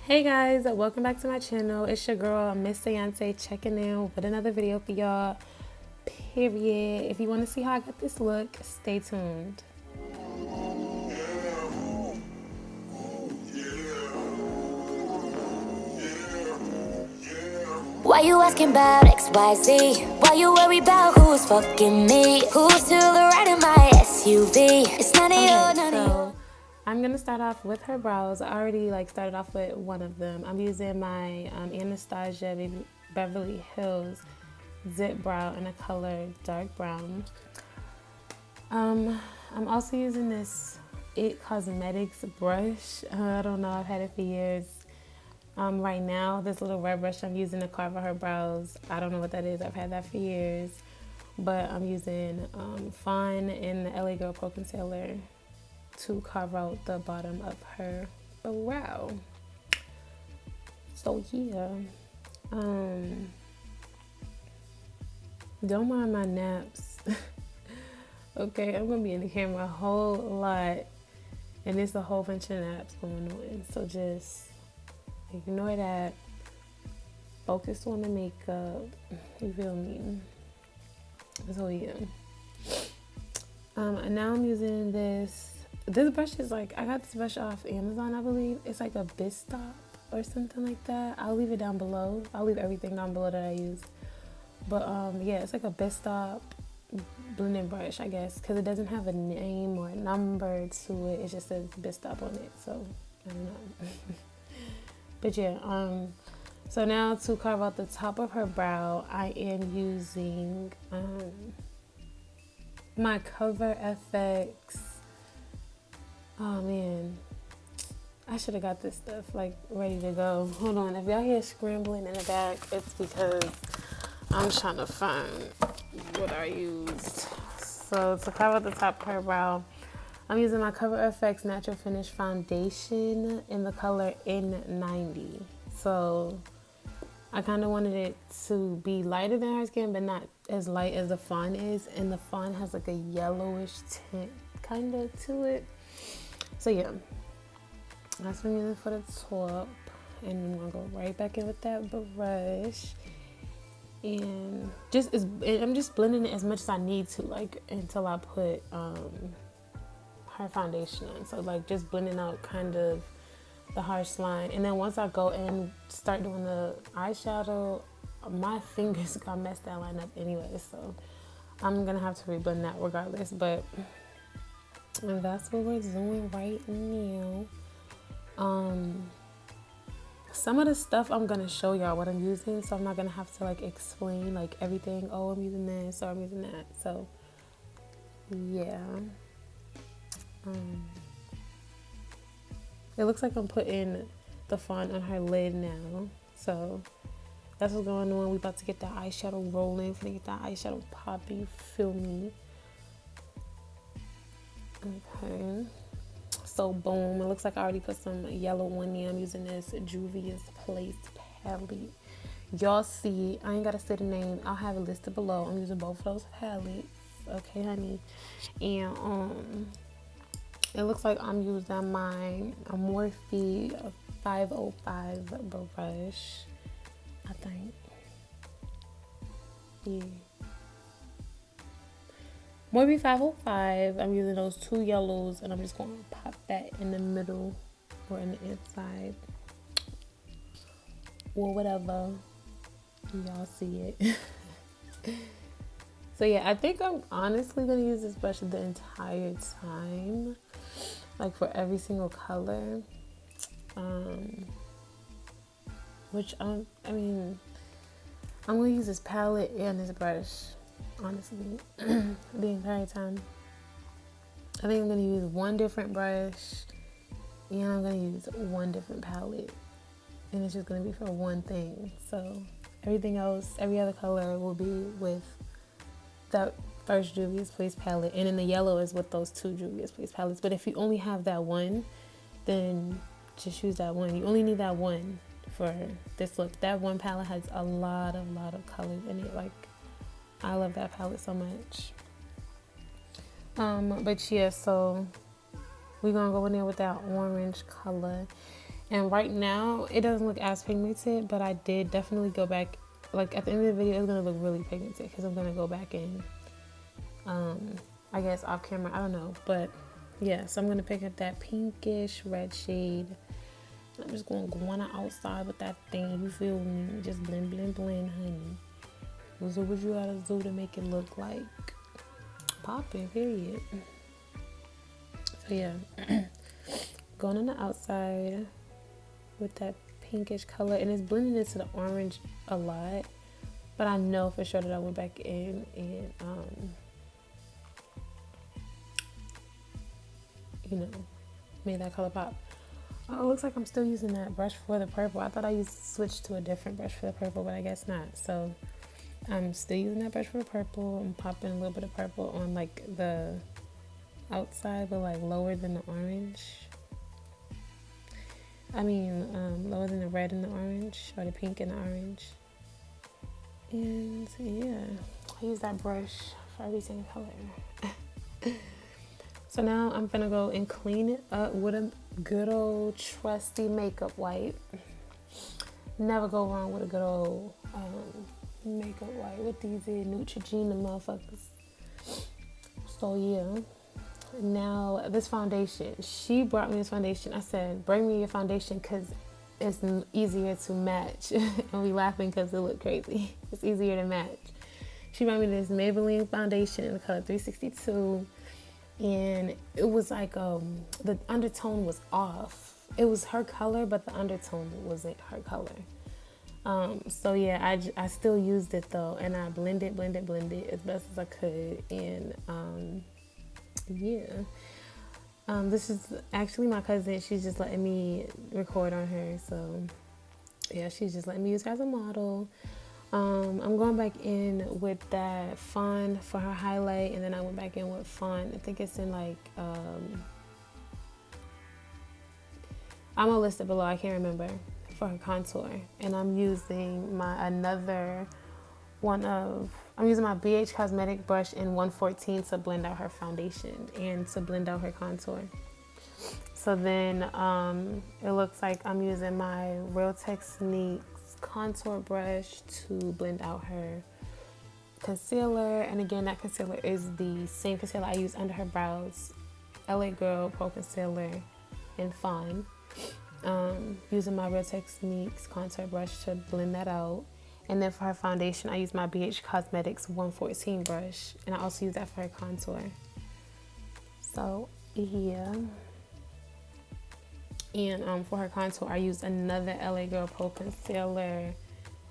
Hey guys, welcome back to my channel. It's your girl Msceyonce checking in with another video for y'all. Period. If you want to see how I got this look, stay tuned. Why you asking about XYZ? Why you worry about who's fucking me? Who's to the right of my SUV? It's none of your, none of your. I'm gonna start off with her brows. I already started off with one of them. I'm using my Anastasia Beverly Hills Zip Brow in a color dark brown. I'm also using this It Cosmetics brush. I don't know, I've had it for years. Right now, this little red brush I'm using to carve out her brows. I don't know what that is. I've had that for years. But I'm using Fawn and the LA Girl Pro Concealer to carve out the bottom of her brow. So yeah. Don't mind my naps. Okay, I'm gonna be in the camera a whole lot. And there's a whole bunch of naps going on. So just ignore that. Focus on the makeup. You feel me? So yeah. And now I'm using this brush is I got this brush off Amazon, I believe. It's like a Bistop or something like that. I'll leave it down below. I'll leave everything down below that I use. But yeah, it's like a Bistop blending brush, I guess, because it doesn't have a name or a number to it. It just says Bistop on it. So I don't know. But yeah, so now to carve out the top of her brow, I am using my Cover FX. Oh man, I should have got this stuff ready to go. Hold on, if y'all hear scrambling in the back, it's because I'm trying to find what I used. So to carve out the top of her brow, I'm using my Cover FX Natural Finish Foundation in the color N90. So I kind of wanted it to be lighter than her skin, but not as light as the Fawn is. And the Fawn has a yellowish tint kind of to it. So yeah, that's what I'm using for the top. And I'm going to go right back in with that brush. And I'm just blending it as much as I need to, until I put her foundation on. So just blending out kind of the harsh line. And then once I go and start doing the eyeshadow, my fingers got messed that line up anyway. So I'm gonna have to reblend that regardless. But that's what we're doing right now. Some of the stuff I'm gonna show y'all what I'm using, so I'm not gonna have to explain everything. Oh, I'm using this or I'm using that. So yeah. It looks like I'm putting the Fawn on her lid now. So that's what's going on. We about to get that eyeshadow rolling. Finna get that eyeshadow popping. Feel me? Okay. So boom. It looks like I already put some yellow on there. I'm using this Juvia's Place palette. Y'all see, I ain't gotta say the name. I'll have it listed below. I'm using both of those palettes. Okay, honey. And it looks like I'm using my Morphe 505 brush, I think. Yeah. Morphe 505. I'm using those two yellows, and I'm just going to pop that in the middle or in the inside. Or whatever. Y'all see it. So yeah, I think I'm honestly going to use this brush the entire time. For every single color. Which I mean, I'm going to use this palette and this brush, honestly, the entire time. I think I'm going to use one different brush and I'm going to use one different palette. And it's just going to be for one thing. So everything else, every other color will be with that first Juvia's Place palette, and then the yellow is with those two Juvia's Place palettes. But if you only have that one, then just use that one. You only need that one for this look. That one palette has a lot of colors in it. I love that palette so much. But yeah, so we're gonna go in there with that orange color. And right now, it doesn't look as pigmented, but I did definitely go back. Like, at the end of the video, it's going to look really pigmented because I'm going to go back in, I guess, off camera. I don't know. But, yeah, so I'm going to pick up that pinkish red shade. I'm just going to go on the outside with that thing. You feel me? Just blend, blend, blend, honey. So what you got to do to make it look like popping, period. So, yeah. Going on the outside with that pinkish color, and it's blending into the orange a lot, but I know for sure that I went back in and you know, made that color pop. Oh, it looks like I'm still using that brush for the purple. I thought I switched to a different brush for the purple, but I guess not. So I'm still using that brush for the purple. I'm popping a little bit of purple on like the outside, but like lower than the orange. Lower than the red and the orange, or the pink and the orange. And yeah, I use that brush for every single color. So now I'm gonna go and clean it up with a good old trusty makeup wipe. Never go wrong with a good old makeup wipe with these Neutrogena motherfuckers. So yeah. Now this foundation, she brought me this foundation. I said, bring me your foundation because it's easier to match. And we laughing because it looked crazy. It's easier to match. She brought me this Maybelline foundation in the color 362, and it was like the undertone was off. It was her color, but the undertone wasn't her color. So yeah, I still used it though, and I blended as best as I could. And yeah, this is actually my cousin. She's just letting me record on her, so yeah, she's just letting me use her as a model. I'm going back in with that fawn for her highlight, and then I went back in with fawn. I think it's in like I'm gonna list it below, I can't remember, for her contour. And I'm using I'm using my BH Cosmetic brush in 114 to blend out her foundation and to blend out her contour. So then it looks like I'm using my Real Techniques contour brush to blend out her concealer. And again, that concealer is the same concealer I use under her brows, LA Girl Pro Concealer in Fawn. Using my Real Techniques contour brush to blend that out. And then for her foundation, I use my BH Cosmetics 114 brush, and I also use that for her contour. So yeah. And for her contour, I used another LA Girl Pro Concealer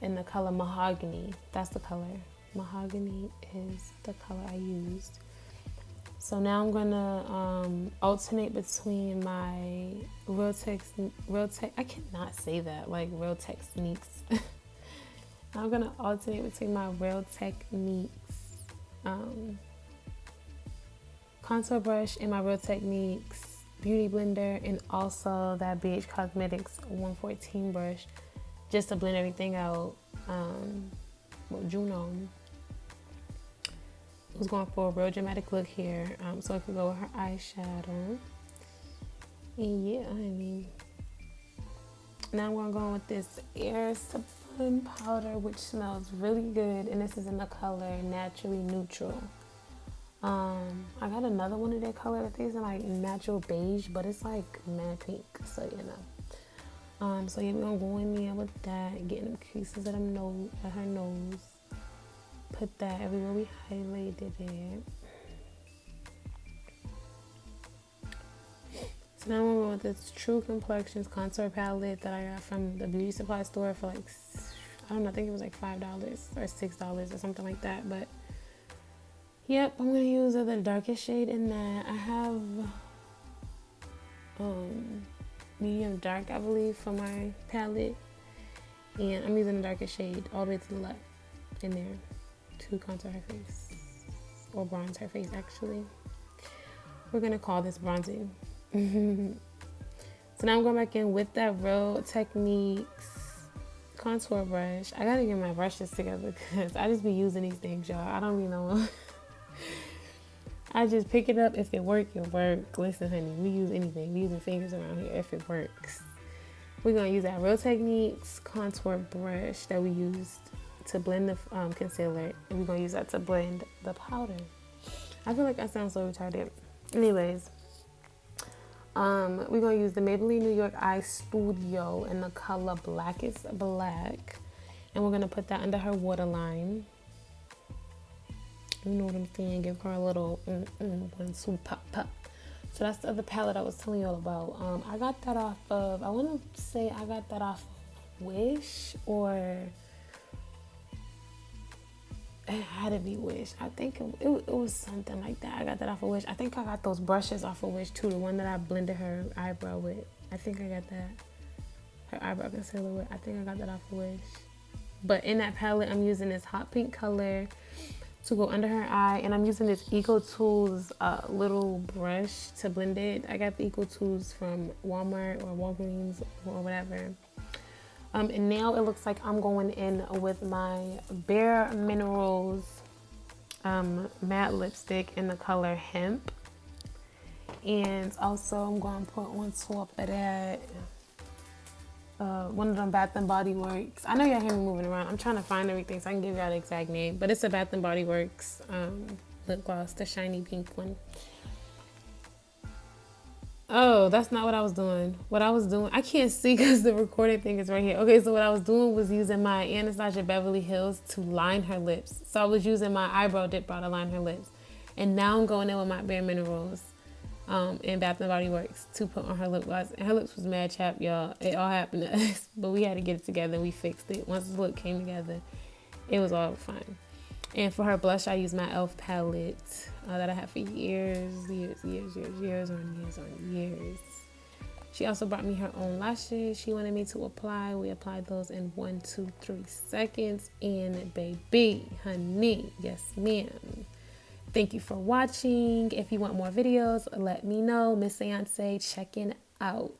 in the color Mahogany. That's the color. Mahogany is the color I used. So now I'm gonna alternate between my Real Techniques. I'm gonna alternate between my Real Techniques contour brush and my Real Techniques beauty blender, and also that BH Cosmetics 114 brush, just to blend everything out. Juno was going for a real dramatic look here, so it could go with her eyeshadow. And yeah, now I'm gonna go with this Air Sublime powder, which smells really good, and this is in the color Naturally Neutral. I got another one of their color, I think it's in like natural beige, but it's like mad pink, so you know. So yeah, we're gonna go in there with that, getting them creases at her nose. Put that everywhere we highlighted it. So now I'm gonna go with this True Complexions contour palette that I got from the beauty supply store for like, I don't know, I think it was like $5 or $6 or something like that, but yep, I'm gonna use the darkest shade in that. I have medium dark, I believe, for my palette, and I'm using the darkest shade all the way to the left in there to contour her face, or bronze her face actually. We're gonna call this bronzing. So now I'm going back in with that Real Techniques contour brush. I gotta get my brushes together because I just be using these things, y'all. I don't even know. I just pick it up. If it works, it works. Listen, honey, we use anything. We using fingers around here if it works. We're going to use our Real Techniques contour brush that we used to blend the concealer. And we're going to use that to blend the powder. I feel like I sound so retarded. Anyways, we're going to use the Maybelline New York Eye Studio in the color Blackest Black. And we're going to put that under her waterline. You know what I'm saying? Give her a little 1, 2, pop, pop. So that's the other palette I was telling you all about. I got that off of, I want to say I got that off Wish, or it had to be Wish. I think it was something like that. I got that off of Wish. I think I got those brushes off of Wish too. The one that I blended her eyebrow with. I think I got that. Her eyebrow concealer with. I think I got that off of Wish. But in that palette, I'm using this hot pink color to go under her eye, and I'm using this Eco Tools little brush to blend it. I got the Eco Tools from Walmart or Walgreens or whatever. And now it looks like I'm going in with my Bare Minerals matte lipstick in the color Hemp. And also I'm going to put on top of that one of them Bath and Body Works. I know y'all hear me moving around. I'm trying to find everything so I can give y'all the exact name, but it's a Bath and Body Works lip gloss, the shiny pink one. Oh, that's not what I was doing. What I was doing, I can't see because the recording thing is right here. Okay, so what I was doing was using my Anastasia Beverly Hills to line her lips. So I was using my eyebrow dip brow to line her lips. And now I'm going in with my Bare Minerals in Bath and Body Works to put on her lip gloss. And her lips was mad chapped, y'all. It all happened to us, but we had to get it together and we fixed it. Once the look came together, it was all fine. And for her blush, I used my e.l.f. palette that I had for years. She also brought me her own lashes she wanted me to apply. We applied those in 1, 2, 3 seconds. And baby, honey, yes ma'am. Thank you for watching. If you want more videos, let me know. Msceyonce checking out.